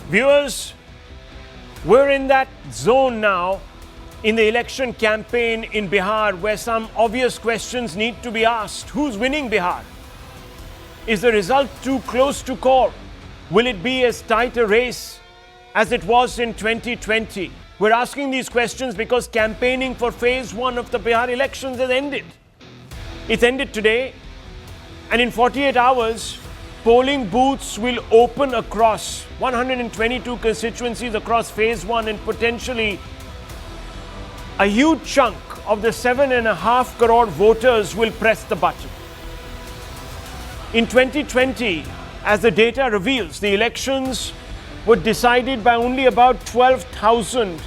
Viewers, we're in that zone now in the election campaign in Bihar where some obvious questions need to be asked. Who's winning Bihar? Is the result too close to call? Will it be as tight a race as it was in 2020? We're asking these questions because campaigning for phase 1 of the Bihar elections has ended. It's ended today, and in 48 hours, polling booths will open across 122 constituencies across phase 1, and potentially a huge chunk of the 7.5 crore voters will press the button. In 2020, as the data reveals, the elections were decided by only about 12,000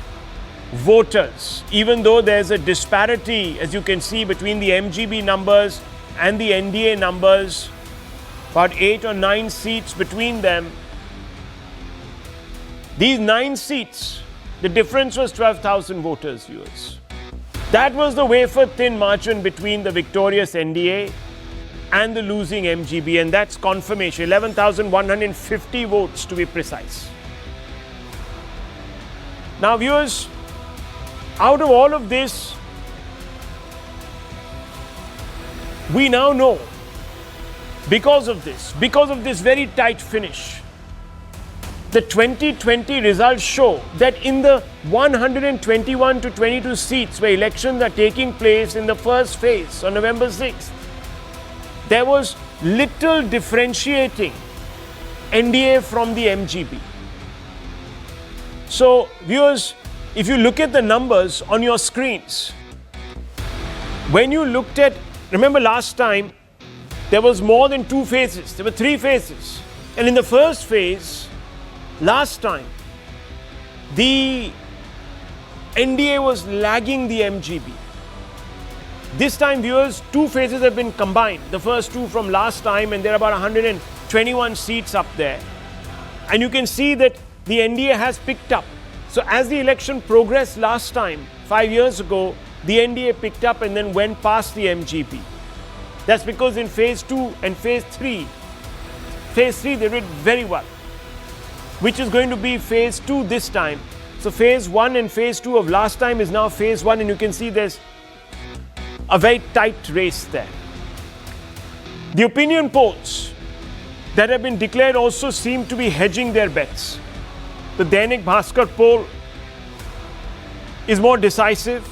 voters, even though there's a disparity, as you can see, between the MGB numbers and the NDA numbers, about 8 or 9 seats between them. These 9 seats, the difference was 12,000 voters, viewers. That was the wafer-thin margin between the victorious NDA and the losing MGB, and that's confirmation, 11,150 votes to be precise. Now, viewers, out of all of this, we now know, because of this very tight finish, the 2020 results show that in the 121 to 22 seats where elections are taking place in the first phase on November 6th, there was little differentiating NDA from the MGB. So, viewers, if you look at the numbers on your screens, when you looked at, remember last time, there was more than 2 phases, there were 3 phases. And in the first phase, last time, the NDA was lagging the MGB. This time, viewers, 2 phases have been combined. The first 2 from last time, and there are about 121 seats up there. And you can see that the NDA has picked up. So as the election progressed last time, 5 years ago, the NDA picked up and then went past the MGB. That's because in phase 2 and phase 3 they did very well, which is going to be phase 2 this time. So phase 1 and phase 2 of last time is now phase 1, and you can see there's a very tight race there. The opinion polls that have been declared also seem to be hedging their bets. The Dainik Bhaskar poll is more decisive.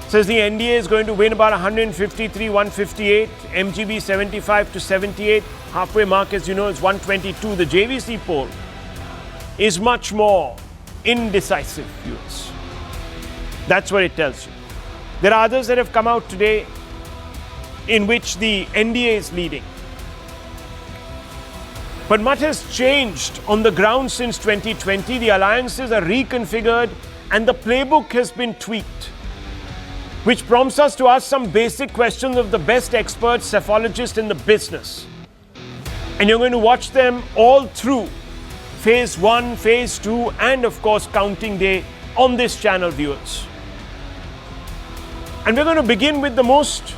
Says the NDA is going to win about 153, 158, MGB 75 to 78. Halfway mark, as you know, is 122. The JVC poll is much more indecisive, viewers. That's what it tells you. There are others that have come out today in which the NDA is leading. But much has changed on the ground since 2020. The alliances are reconfigured and the playbook has been tweaked, which prompts us to ask some basic questions of the best experts, psephologists in the business. And you're going to watch them all through phase 1, phase 2, and of course counting day on this channel, viewers. And we're going to begin with the most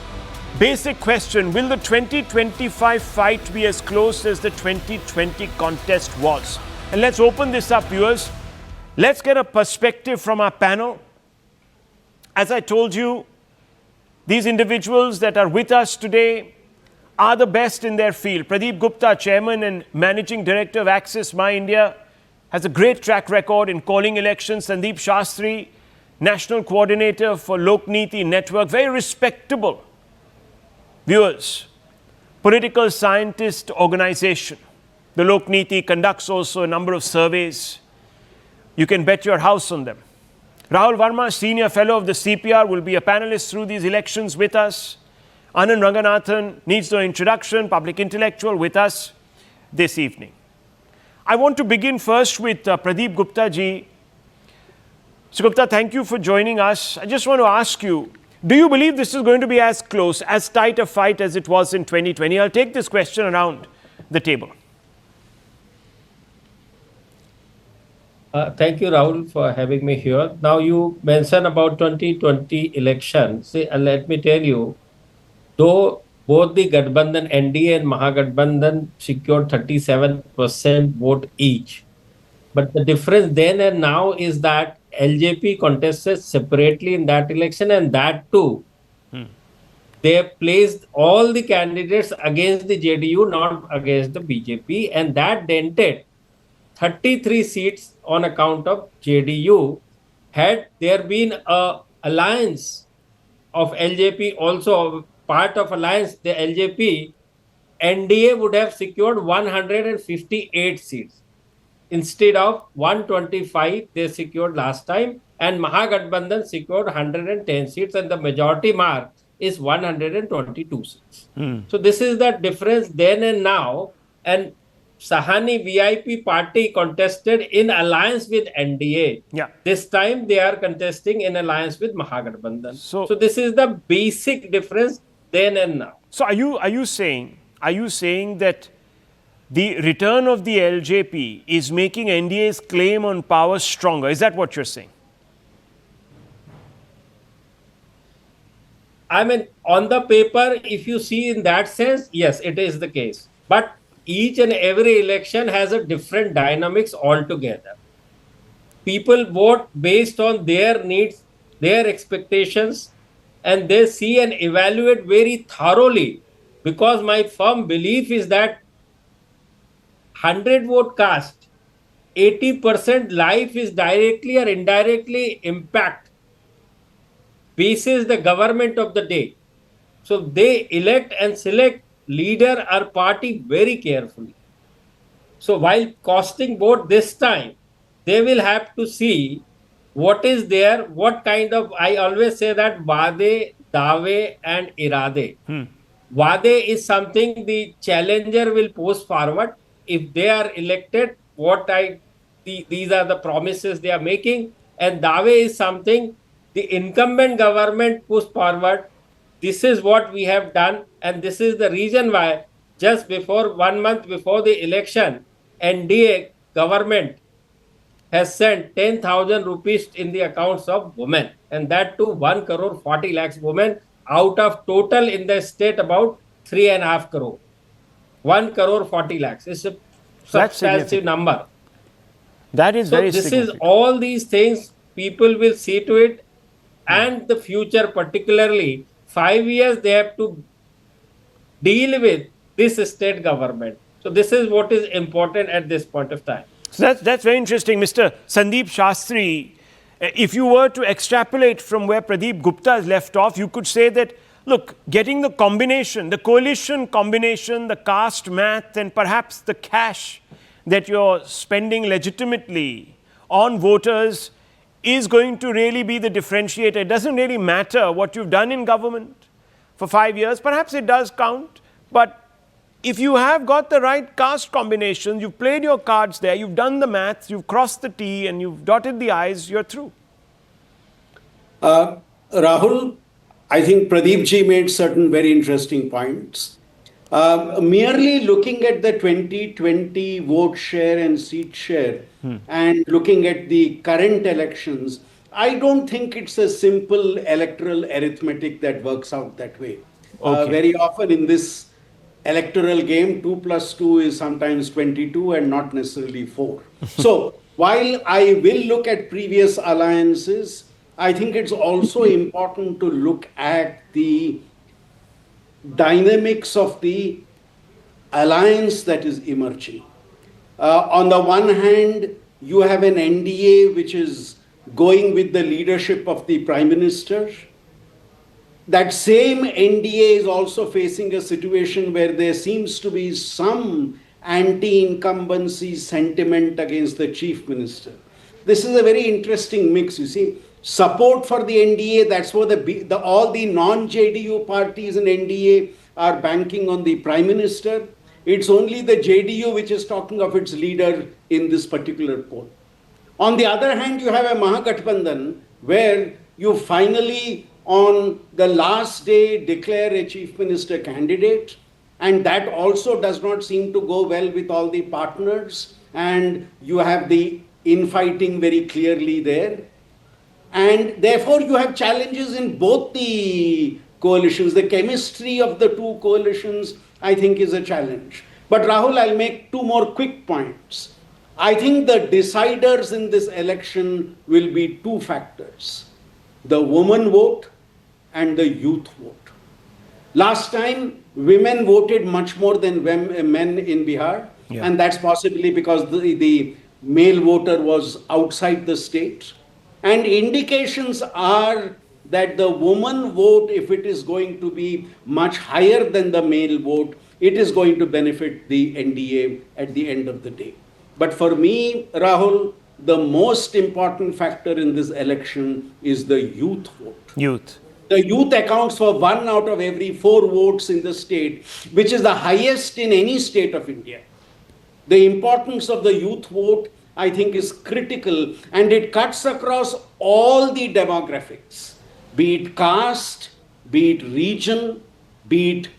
basic question: will the 2025 fight be as close as the 2020 contest was? And let's open this up, viewers. Let's get a perspective from our panel. As I told you, these individuals that are with us today are the best in their field. Pradeep Gupta, Chairman and Managing Director of Axis My India, has a great track record in calling elections. Sandeep Shastri, National Coordinator for Lokniti Network, very respectable, viewers, political scientist organization. The Lokniti conducts also a number of surveys. You can bet your house on them. Rahul Verma, Senior Fellow of the CPR, will be a panelist through these elections with us. Anand Ranganathan needs no introduction, public intellectual, with us this evening. I want to begin first with Pradeep Gupta ji. Mr. Gupta, thank you for joining us. I just want to ask you, do you believe this is going to be as close, as tight a fight as it was in 2020? I'll take this question around the table. Thank you, Rahul, for having me here. Now, you mentioned about 2020 election. See, let me tell you, though both the Gathbandhan NDA and Mahagathbandhan secured 37% vote each, But the difference then and now is that LJP contested separately in that election, and that too, they placed all the candidates against the JDU, not against the BJP, and that dented 33 seats on account of JDU. Had there been a alliance of LJP, also part of alliance, the LJP, NDA would have secured 158 seats instead of 125 they secured last time, and Mahagathbandhan secured 110 seats, and the majority mark is 122 seats. So this is the difference then and now. And Sahani VIP party contested in alliance with NDA. Yeah. This time they are contesting in alliance with Mahagathbandhan. So This is the basic difference then and now. So are you saying that the return of the LJP is making NDA's claim on power stronger? Is that what you're saying? I mean, on the paper, if you see in that sense, yes, it is the case. But each and every election has a different dynamics altogether. People vote based on their needs, their expectations, and they see and evaluate very thoroughly. Because my firm belief is that 100 vote cast, 80% life is directly or indirectly impact basis the government of the day. So they elect and select leader or party very carefully. So while costing vote this time, they will have to see what is there, what kind of, I always say that Vade, Dave and Irade. Vade is something the challenger will post forward. If they are elected, these are the promises they are making. And Dave is something the incumbent government pushed forward. This is what we have done, and this is the reason why just before 1 month before the election, NDA government has sent 10,000 rupees in the accounts of women, and that to 1 crore 40 lakhs women out of total in the state about 3.5 crore. 1 crore 40 lakhs is a substantial number. That is very this significant. is all these things people will see to it, and the future, particularly 5 years, they have to deal with this state government. So this is what is important at this point of time. So that's very interesting, Mr. Sandeep Shastri. If you were to extrapolate from where Pradeep Gupta has left off, you could say that, look, getting the combination, the coalition combination, the caste math, and perhaps the cash that you're spending legitimately on voters is going to really be the differentiator. It doesn't really matter what you've done in government for 5 years. Perhaps it does count, but if you have got the right caste combinations, you've played your cards there, you've done the maths, you've crossed the T and you've dotted the I's, you're through. Rahul, I think Pradeep ji made certain very interesting points. Merely looking at the 2020 vote share and seat share and looking at the current elections, I don't think it's a simple electoral arithmetic that works out that way. Okay. Very often in this electoral game, 2 plus 2 is sometimes 22 and not necessarily 4. So while I will look at previous alliances, I think it's also important to look at the dynamics of the alliance that is emerging. On the one hand, you have an NDA which is going with the leadership of the Prime Minister. That same NDA is also facing a situation where there seems to be some anti-incumbency sentiment against the Chief Minister. This is a very interesting mix, you see. Support for the NDA, that's what all the non-JDU parties in NDA are banking on the Prime Minister. It's only the JDU which is talking of its leader in this particular poll. On the other hand, you have a Mahagathbandhan where you finally on the last day declare a Chief Minister candidate, and that also does not seem to go well with all the partners, and you have the infighting very clearly there. And therefore, you have challenges in both the coalitions. The chemistry of the two coalitions, I think, is a challenge. But Rahul, I'll make two more quick points. I think the deciders in this election will be two factors: the woman vote and the youth vote. Last time, women voted much more than men in Bihar, and that's possibly because the male voter was outside the state. And indications are that the woman vote, if it is going to be much higher than the male vote, it is going to benefit the NDA at the end of the day. But for me, Rahul, the most important factor in this election is the youth vote. Youth. The youth accounts for 1 out of every 4 votes in the state, which is the highest in any state of India. The importance of the youth vote, I think, is critical, and it cuts across all the demographics, be it caste, be it region, be it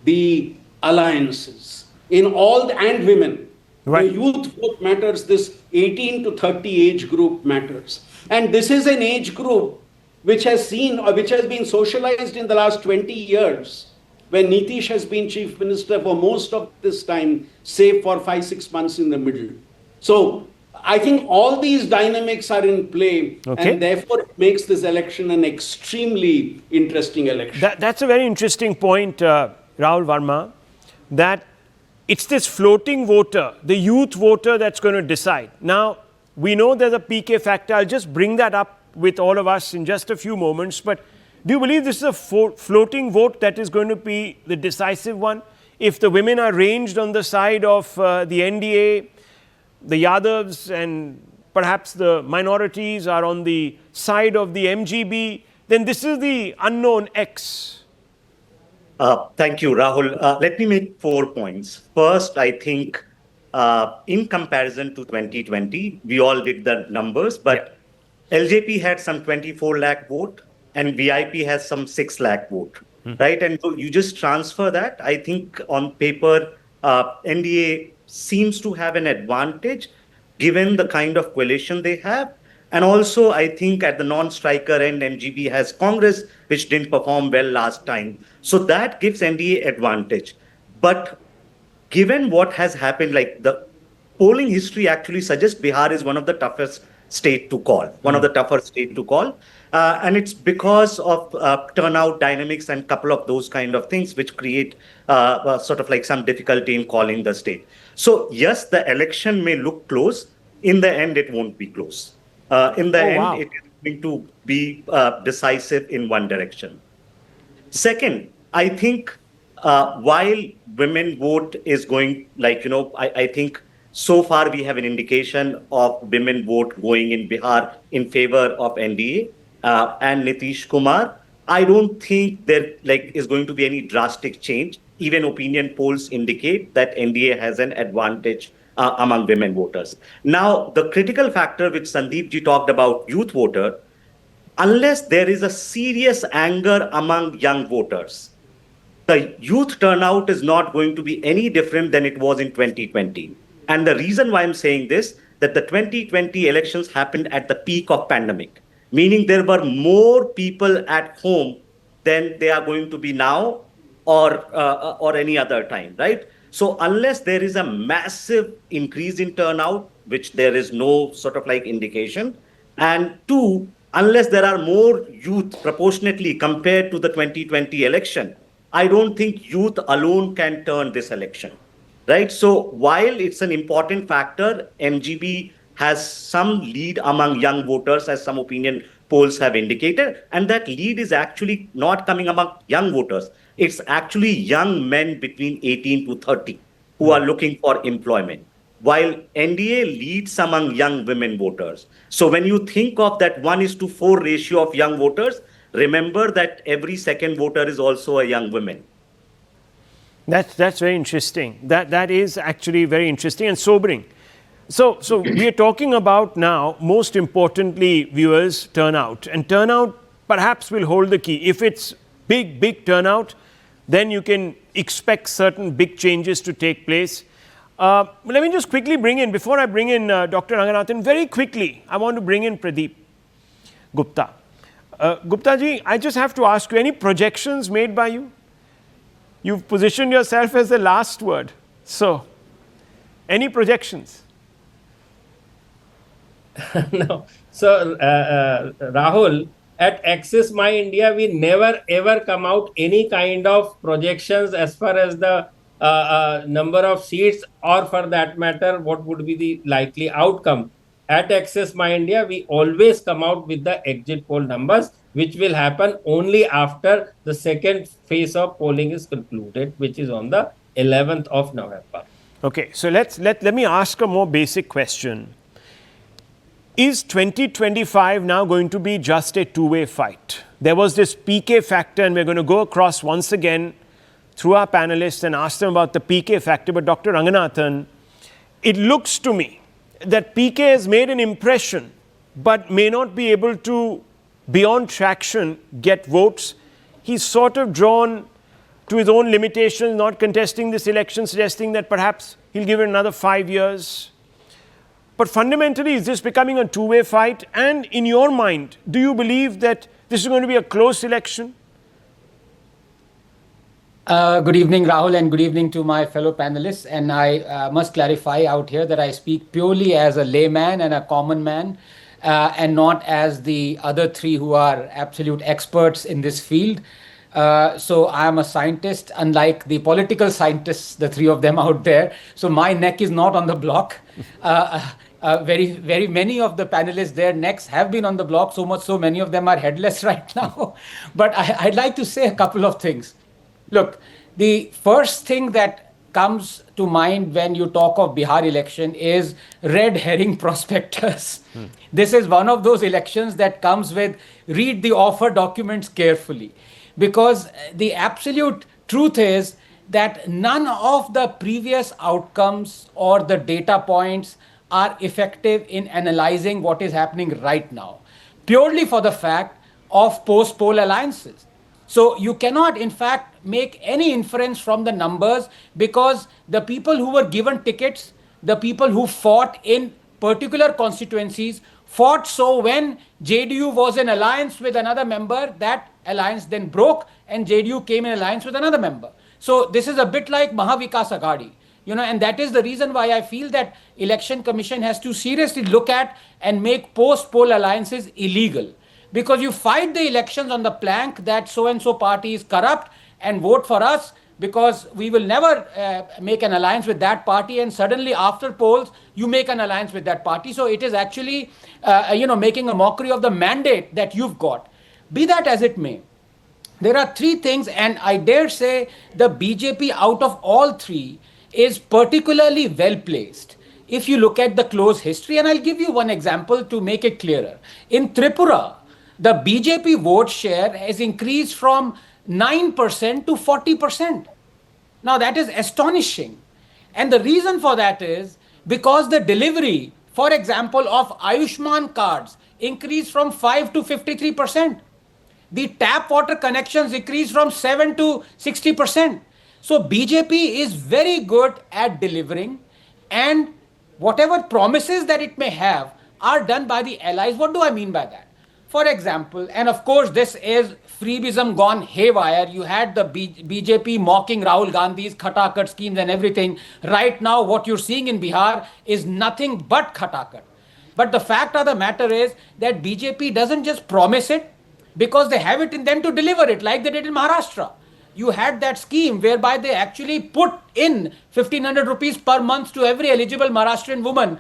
the alliances, and women. Right. The youth vote matters. This 18 to 30 age group matters. And this is an age group which has been socialized in the last 20 years, when Nitish has been chief minister for most of this time, save for 5-6 months in the middle. So I think all these dynamics are in play, and therefore it makes this election an extremely interesting election. That's a very interesting point, Rahul Verma, that it's this floating voter, the youth voter, that's going to decide. Now, we know there's a PK factor. I'll just bring that up with all of us in just a few moments. But do you believe this is a floating vote that is going to be the decisive one? If the women are ranged on the side of the NDA, the Yadavs and perhaps the minorities are on the side of the MGB, then this is the unknown X. Thank you, Rahul. Let me make 4 points. First, I think in comparison to 2020, we all did the numbers, but LJP had some 24 lakh vote and VIP has some 6 lakh vote, right? And so you just transfer that. I think on paper, NDA seems to have an advantage given the kind of coalition they have. And also, I think at the non-striker end, MGB has Congress, which didn't perform well last time. So that gives NDA advantage. But given what has happened, like the polling history actually suggests Bihar is one of the toughest state to call, one of the tougher state to call. And it's because of turnout dynamics and couple of those kind of things which create sort of like some difficulty in calling the state. So yes, the election may look close. In the end, it won't be close. In the end, it is going to be decisive in one direction. Second, I think while women vote is going, like, I think so far we have an indication of women vote going in Bihar in favor of NDA and Nitish Kumar. I don't think there is going to be any drastic change. Even opinion polls indicate that NDA has an advantage among women voters. Now, the critical factor which Sandeep ji talked about, youth voter, unless there is a serious anger among young voters, the youth turnout is not going to be any different than it was in 2020. And the reason why I'm saying this, that the 2020 elections happened at the peak of pandemic, meaning there were more people at home than they are going to be now or any other time, right? So unless there is a massive increase in turnout, which there is no sort of like indication, and 2, unless there are more youth proportionately compared to the 2020 election, I don't think youth alone can turn this election, right? So while it's an important factor, MGB has some lead among young voters, as some opinion polls have indicated, and that lead is actually not coming among young voters. It's actually young men between 18 to 30 who are looking for employment, while NDA leads among young women voters. So when you think of that 1:4 ratio of young voters, remember that every second voter is also a young woman. That's very interesting. That is actually very interesting and sobering. So we are talking about now, most importantly, viewers, turnout. And turnout perhaps will hold the key. If it's big turnout, then you can expect certain big changes to take place. Let me just quickly bring in, before I bring in Dr. Ranganathan, very quickly, I want to bring in Pradeep Gupta. Gupta ji, I just have to ask you, any projections made by you? You've positioned yourself as the last word. So, any projections? No. So, Rahul, at Axis My India, we never ever come out any kind of projections as far as the number of seats, or for that matter, what would be the likely outcome. At Axis My India, we always come out with the exit poll numbers, which will happen only after the second phase of polling is concluded, which is on the 11th of November. Okay, so let me ask a more basic question. Is 2025 now going to be just a two-way fight? There was this PK factor, and we're going to go across once again through our panelists and ask them about the PK factor. But Dr. Ranganathan, it looks to me that PK has made an impression, but may not be able to, beyond traction, get votes. He's sort of drawn to his own limitations, not contesting this election, suggesting that perhaps he'll give it another 5 years. But fundamentally, is this becoming a two-way fight? And in your mind, do you believe that this is going to be a close election? Good evening, Rahul, and good evening to my fellow panelists. And I must clarify out here that I speak purely as a layman and a common man, and not as the other three who are absolute experts in this field. So I am a scientist, unlike the political scientists, the three of them out there. So my neck is not on the block. Very many of the panelists, their necks have been on the block, so much so many of them are headless right now. But I'd like to say a couple of things. Look, the first thing that comes to mind when you talk of Bihar election is red herring prospectus. This is one of those elections that comes with read the offer documents carefully, because the absolute truth is that none of the previous outcomes or the data points are effective in analyzing what is happening right now, purely for the fact of post-poll alliances. So you cannot, in fact, make any inference from the numbers, because the people who were given tickets, the people who fought in particular constituencies, fought so when JDU was in alliance with another member, that alliance then broke and JDU came in alliance with another member. So this is a bit like Mahavikas Aghadi. And that is the reason why I feel that Election Commission has to seriously look at and make post-poll alliances illegal. Because you fight the elections on the plank that so-and-so party is corrupt and vote for us, because we will never make an alliance with that party, and suddenly after polls, you make an alliance with that party. So it is actually, making a mockery of the mandate that you've got. Be that as it may, there are three things, and I dare say the BJP out of all three is particularly well placed. If you look at the close history, and I'll give you one example to make it clearer. In Tripura, the BJP vote share has increased from 9% to 40%. Now that is astonishing. And the reason for that is because the delivery, for example, of Ayushman cards increased from 5 to 53%. The tap water connections increased from 7 to 60%. So BJP is very good at delivering, and whatever promises that it may have are done by the allies. What do I mean by that? For example, and of course this is freebism gone haywire. You had the BJP mocking Rahul Gandhi's khatakat schemes and everything. Right now what you're seeing in Bihar is nothing but khatakat. But the fact of the matter is that BJP doesn't just promise it, because they have it in them to deliver it, like they did in Maharashtra. You had that scheme whereby they actually put in 1,500 rupees per month to every eligible Maharashtrian woman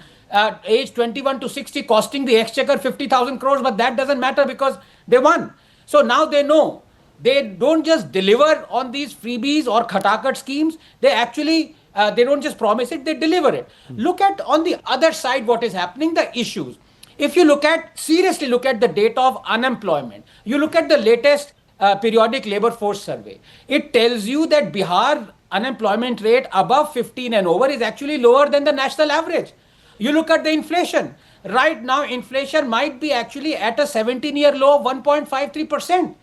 age 21 to 60, costing the exchequer 50,000 crores, but that doesn't matter because they won. So now they know they don't just deliver on these freebies or khatakat schemes, they actually they don't just promise it, they deliver it. Look at on the other side what is happening, the issues. If you seriously look at the data of unemployment, you look at the latest periodic labor force survey, it tells you that Bihar unemployment rate above 15 and over is actually lower than the national average. You look at the inflation. Right now, inflation might be actually at a 17-year low of 1.53%.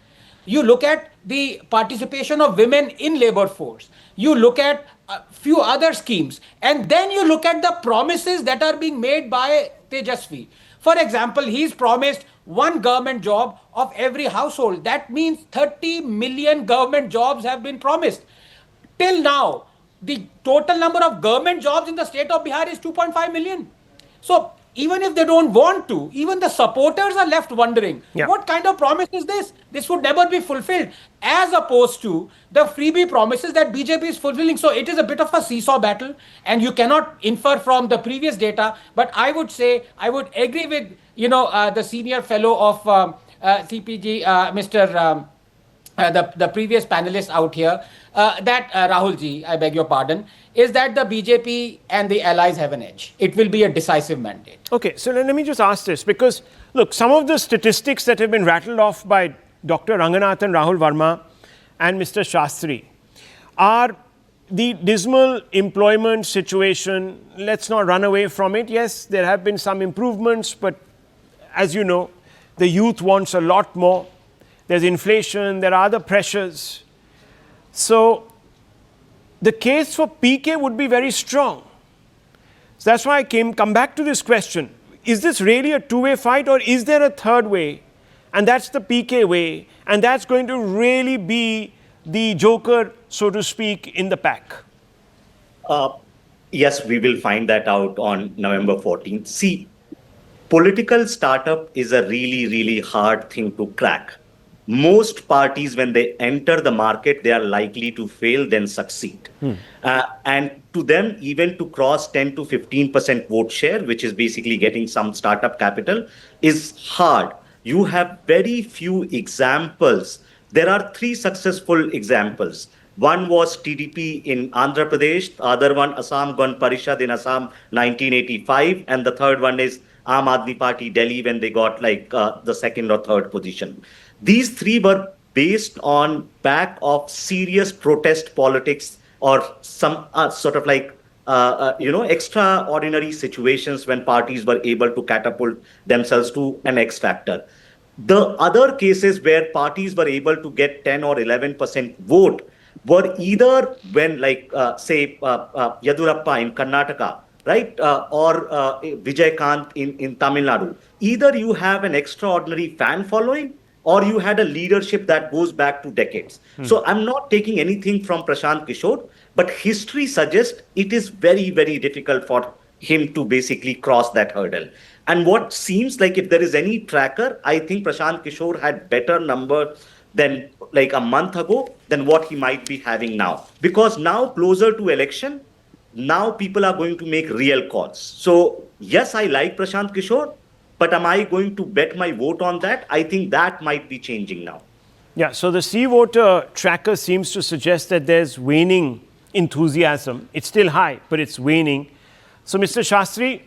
You look at the participation of women in labor force. You look at a few other schemes. And then you look at the promises that are being made by Tejashwi. For example, he's promised one government job of every household. That means 30 million government jobs have been promised. Till now, the total number of government jobs in the state of Bihar is 2.5 million. So even if they don't want to, even the supporters are left wondering, Yeah. what kind of promise is this? This would never be fulfilled, as opposed to the freebie promises that BJP is fulfilling. So it is a bit of a seesaw battle, and you cannot infer from the previous data. But I would say, I would agree with, the senior fellow of CPG, Mr. The previous panelist out here, that Rahul ji, I beg your pardon, is that the BJP and the allies have an edge. It will be a decisive mandate. Okay, so let me just ask this, because look, some of the statistics that have been rattled off by Dr. Ranganathan, Rahul Verma and Mr. Shastri are the dismal employment situation. Let's not run away from it. Yes, there have been some improvements, but as you know, the youth wants a lot more. There's inflation, there are other pressures. So the case for PK would be very strong. So that's why I come back to this question. Is this really a two-way fight, or is there a third way? And that's the PK way. And that's going to really be the joker, so to speak, in the pack. Yes, we will find that out on November 14th. See, political startup is a really, really hard thing to crack. Most parties, when they enter the market, they are likely to fail than succeed. And to them, even to cross 10 to 15% vote share, which is basically getting some startup capital, is hard. You have very few examples. There are 3 successful examples. One was TDP in Andhra Pradesh, the other one Assam Gon Parishad in Assam 1985, and the third one is Aam Aadmi Party Delhi when they got like the second or third position. These 3 were based on back of serious protest politics or some sort of like, extraordinary situations when parties were able to catapult themselves to an X factor. The other cases where parties were able to get 10 or 11% vote were either when, like, say, Yadurappa in Karnataka, right, or Vijay Kant in Tamil Nadu. Either you have an extraordinary fan following, or you had a leadership that goes back to decades. So I'm not taking anything from Prashant Kishor, but history suggests it is very, very difficult for him to basically cross that hurdle. And what seems like, if there is any tracker, I think Prashant Kishor had better number than like a month ago than what he might be having now. Because now, closer to election, now people are going to make real calls. So yes, I like Prashant Kishor, but am I going to bet my vote on that? I think that might be changing now. Yeah, so the C voter tracker seems to suggest that there's waning enthusiasm. It's still high, but it's waning. So Mr. Shastri,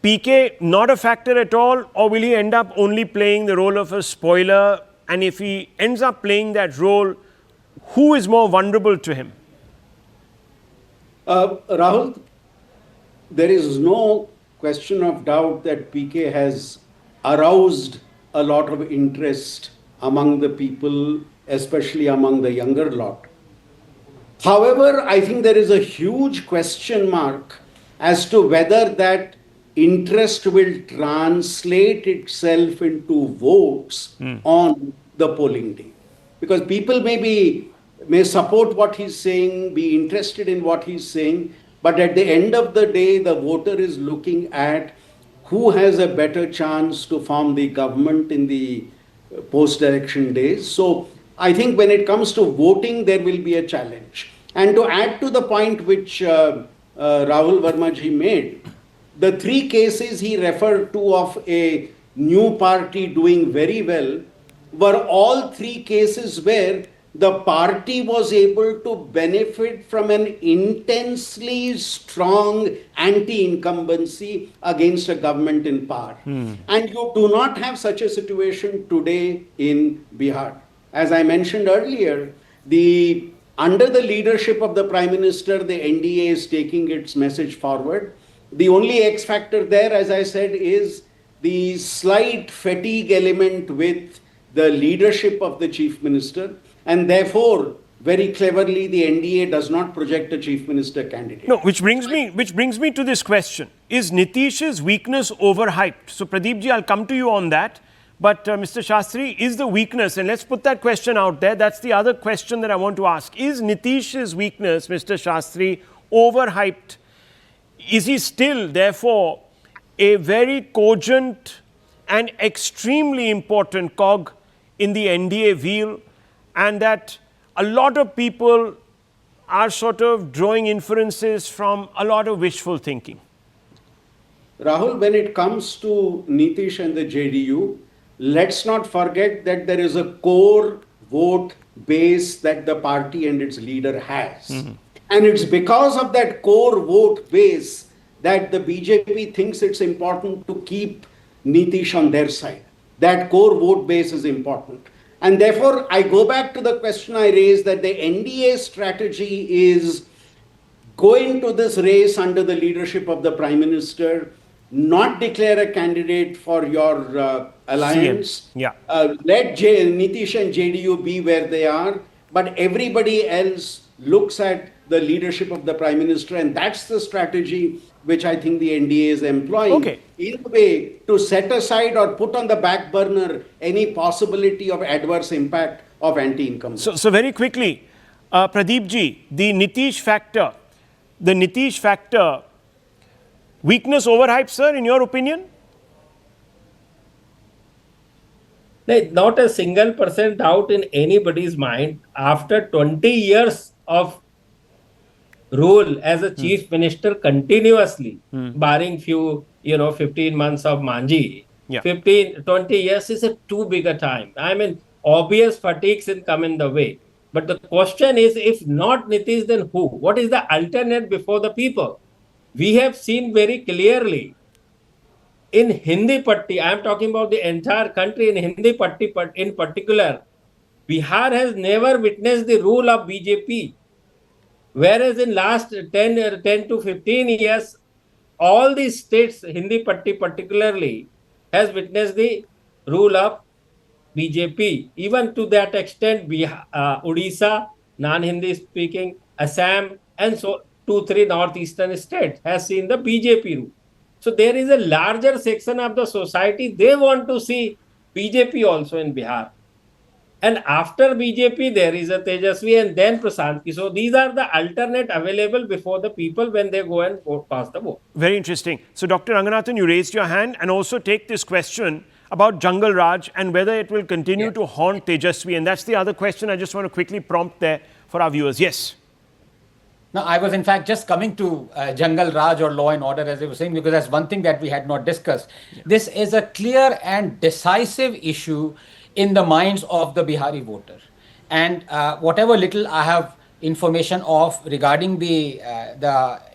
PK not a factor at all, or will he end up only playing the role of a spoiler? And if he ends up playing that role, who is more vulnerable to him? Rahul, there is no question of doubt that PK has aroused a lot of interest among the people, especially among the younger lot. However, I think there is a huge question mark as to whether that interest will translate itself into votes on the polling day. Because people may support what he's saying, be interested in what he's saying, but at the end of the day, the voter is looking at who has a better chance to form the government in the post-election days. So I think when it comes to voting, there will be a challenge. And to add to the point which Rahul Verma ji made, the 3 cases he referred to of a new party doing very well were all 3 cases where the party was able to benefit from an intensely strong anti-incumbency against a government in power. And you do not have such a situation today in Bihar. As I mentioned earlier, under the leadership of the Prime Minister, the NDA is taking its message forward. The only X factor there, as I said, is the slight fatigue element with the leadership of the Chief Minister. And therefore, very cleverly, the NDA does not project a Chief Minister candidate. No, which brings me to this question. Is Nitish's weakness overhyped? So Pradeep ji, I'll come to you on that. But Mr. Shastri, is the weakness, and let's put that question out there, that's the other question that I want to ask. Is Nitish's weakness, Mr. Shastri, overhyped? Is he still, therefore, a very cogent and extremely important cog in the NDA wheel, and that a lot of people are sort of drawing inferences from a lot of wishful thinking. Rahul, when it comes to Nitish and the JDU, let's not forget that there is a core vote base that the party and its leader has. And it's because of that core vote base that the BJP thinks it's important to keep Nitish on their side. That core vote base is important. And therefore, I go back to the question I raised that the NDA strategy is go into this race under the leadership of the Prime Minister, not declare a candidate for your alliance. Yeah. Let Nitish and JDU be where they are, but everybody else looks at the leadership of the Prime Minister, and that's the strategy which I think the NDA is employing in a way to set aside or put on the back burner any possibility of adverse impact of anti-incumbency. So very quickly, Pradeep ji, the Nitish factor, weakness overhyped, sir, in your opinion? Not a single % doubt in anybody's mind. After 20 years of rule as a chief minister continuously, barring few, 15 months of Manji, 20 years is a too big a time. I mean, obvious fatigues will come in the way. But the question is, if not Nitish, then who? What is the alternate before the people? We have seen very clearly in Hindi Patti, I am talking about the entire country, in Hindi Patti in particular, Bihar has never witnessed the rule of BJP. Whereas in last 10 to 15 years, all these states, Hindi Patti particularly, has witnessed the rule of BJP. Even to that extent, Odisha, non-Hindi speaking, Assam, and so 2-3 northeastern states has seen the BJP rule. So there is a larger section of the society, they want to see BJP also in Bihar. And after BJP, there is a Tejashwi and then Prashant Kishor. So these are the alternate available before the people when they go and pass the vote. Very interesting. So Dr. Ranganathan, you raised your hand, and also take this question about Jungle Raj and whether it will continue to haunt Tejashwi. And that's the other question I just want to quickly prompt there for our viewers. Yes. No, I was in fact just coming to Jungle Raj or law and order, as I was saying, because that's one thing that we had not discussed. This is a clear and decisive issue in the minds of the Bihari voter. And whatever little I have information of regarding the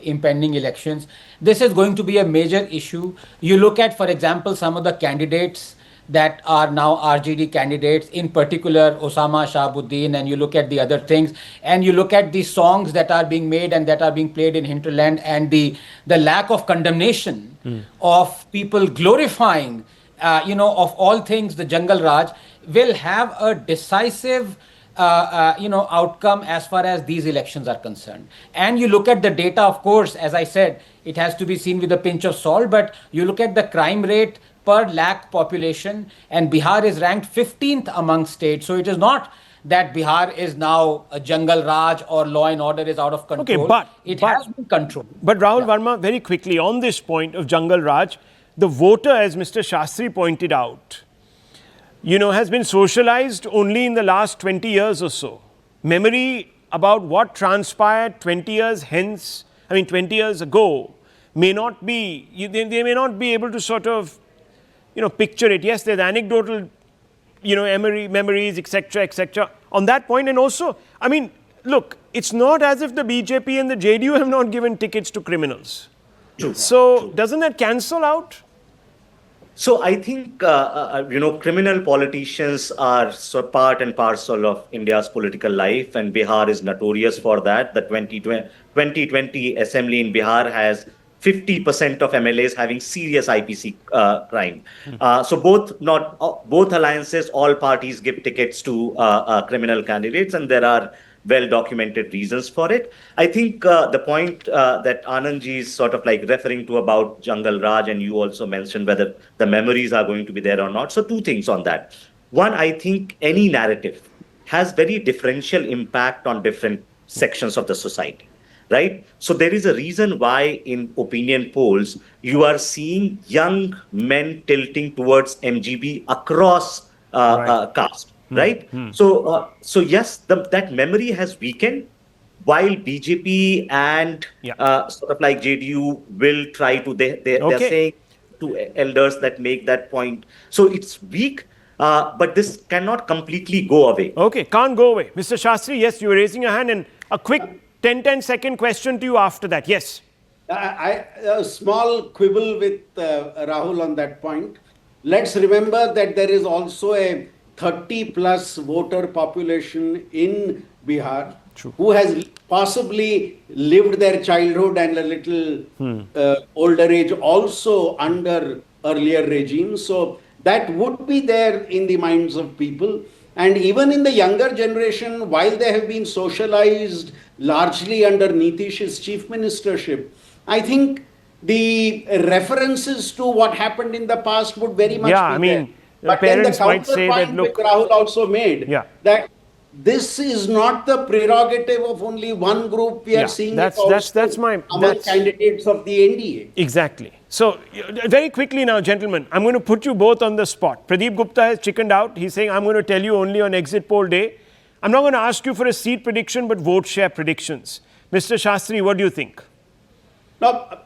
impending elections, this is going to be a major issue. You look at, for example, some of the candidates that are now RJD candidates, in particular Osama Shahabuddin, and you look at the other things, and you look at the songs that are being made and that are being played in hinterland, and the lack of condemnation of people glorifying, of all things, the Jungle Raj will have a decisive outcome as far as these elections are concerned. And you look at the data, of course, as I said, it has to be seen with a pinch of salt, but you look at the crime rate per lakh population, and Bihar is ranked 15th among states. So it is not that Bihar is now a Jungle Raj or law and order is out of control. Okay, it has been controlled. But Rahul Verma, very quickly on this point of Jungle Raj, the voter, as Mr. Shastri pointed out, has been socialized only in the last 20 years or so. Memory about what transpired 20 years hence, 20 years ago, may not be, they may not be able to sort of, picture it. Yes, there's anecdotal, memories, etc. on that point. And also, look, it's not as if the BJP and the JDU have not given tickets to criminals. True. So doesn't that cancel out? So I think, criminal politicians are part and parcel of India's political life, and Bihar is notorious for that. The 2020 assembly in Bihar has 50% of MLAs having serious IPC crime. So both alliances, all parties give tickets to criminal candidates, and there are well-documented reasons for it. I think the point that Anandji is sort of like referring to about Jungle Raj, and you also mentioned whether the memories are going to be there or not. So two things on that. One, I think any narrative has very differential impact on different sections of the society. right? So there is a reason why in opinion polls, you are seeing young men tilting towards MGB across caste, right? So yes, that memory has weakened, while BJP and sort of like JDU will try to, they're saying to elders that make that point. So it's weak, but this cannot completely go away. Okay, can't go away. Mr. Shastri, yes, you were raising your hand, and a quick 10-second question to you after that. Yes. A small quibble with Rahul on that point. Let's remember that there is also a 30+ voter population in Bihar who has possibly lived their childhood and a little older age also under earlier regimes. So that would be there in the minds of people. And even in the younger generation, while they have been socialized largely under Nitish's chief ministership, I think the references to what happened in the past would very much be there. But then the counterpoint which Rahul also made, that this is not the prerogative of only one group. We are seeing that's among candidates of the NDA. Exactly. So very quickly now, gentlemen, I'm going to put you both on the spot. Pradeep Gupta has chickened out. He's saying, I'm going to tell you only on exit poll day. I'm not going to ask you for a seat prediction, but vote share predictions. Mr. Shastri, what do you think? Now,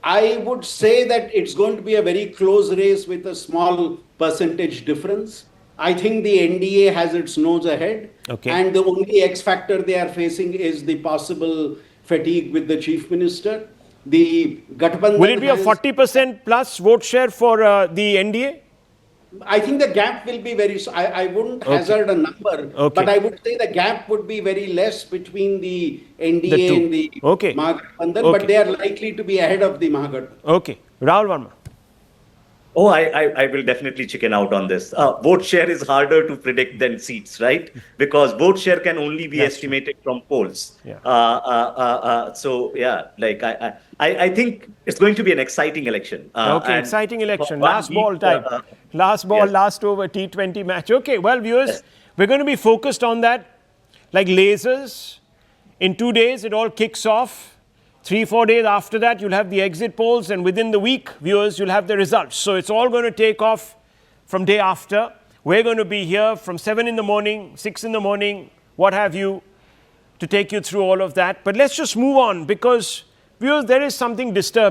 I would say that it's going to be a very close race with a small percentage difference. I think the NDA has its nose ahead. And the only X factor they are facing is the possible fatigue with the chief minister. The Gathbandhan will it be a 40% plus vote share for the NDA? I think the gap will be very, I wouldn't hazard a number, but I would say the gap would be very less between the NDA and the Mahagathbandhan, but they are likely to be ahead of the Mahagathbandhan. Okay. Rahul Verma. Oh, I will definitely chicken out on this. Vote share is harder to predict than seats, right? Because vote share can only be estimated from polls. So yeah, like I think it's going to be an exciting election. Exciting election. Last ball time. Last ball, last over, T20 match. Okay, well, viewers, we're going to be focused on that like lasers. In 2 days, it all kicks off. 3-4 days after that, you'll have the exit polls, and within the week, viewers, you'll have the results. So it's all going to take off from day after. We're going to be here from 7 in the morning, 6 in the morning, what have you, to take you through all of that. But let's just move on, because, viewers, there is something disturbing.